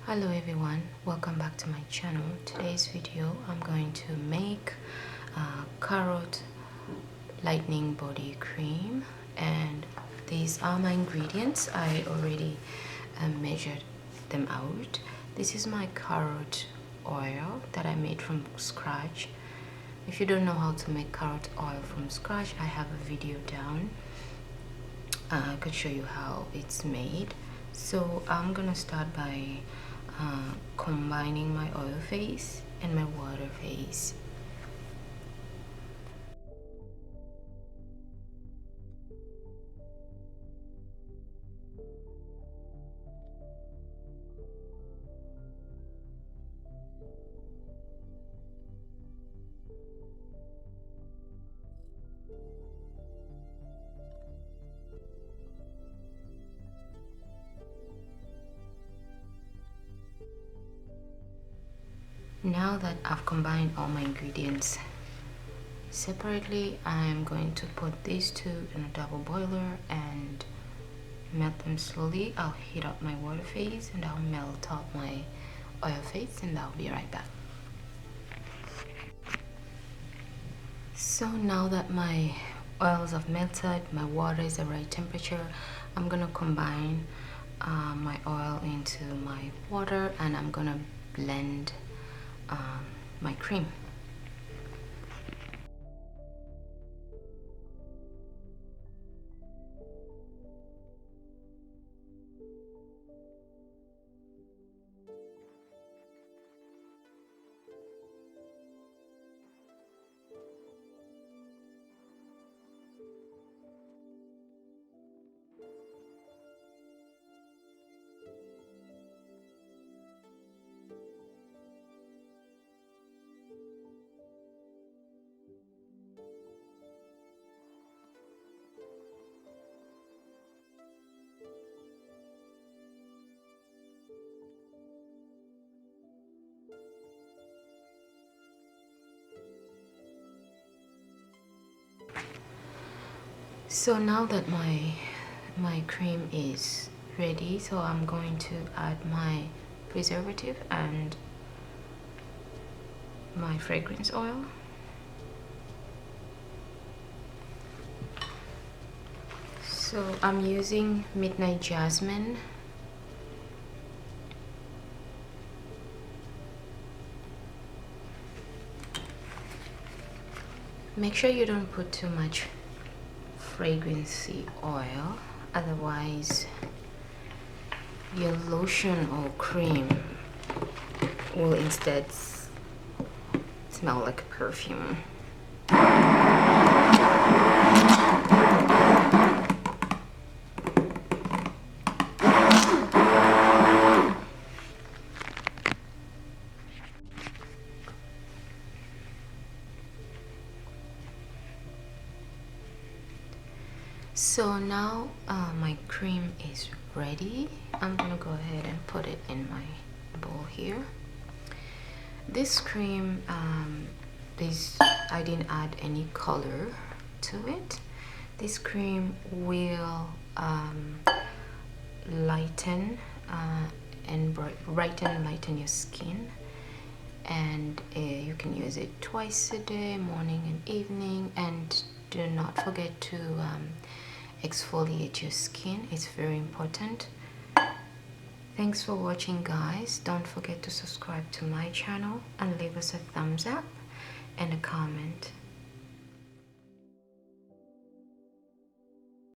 Hello everyone, welcome back to my channel. Today's video I'm going to make carrot lightening body cream, and these are my ingredients. I already measured them out. This is my carrot oil that I made from scratch. If you don't know how to make carrot oil from scratch, I have a video down. I could show you how it's made. So I'm gonna start by combining my oil phase and my water phase. Now that I've combined all my ingredients separately, I'm going to put these two in a double boiler and melt them slowly. I'll heat up my water phase and I'll melt up my oil phase, and I'll be right back. So now that my oils have melted, my water is the right temperature, I'm gonna combine my oil into my water and I'm gonna blend my cream. So now that my cream is ready, so I'm going to add my preservative and my fragrance oil. So I'm using midnight jasmine. Make sure you don't put too much fragrancy oil, otherwise your lotion or cream will instead smell like a perfume. So now my cream is ready. I'm gonna go ahead and put it in my bowl here. This cream, I didn't add any color to it. This cream will lighten and lighten your skin, and you can use it twice a day, morning and evening. And do not forget to exfoliate your skin. It's very important. Thanks for watching, guys. Don't forget to subscribe to my channel and leave us a thumbs up and a comment.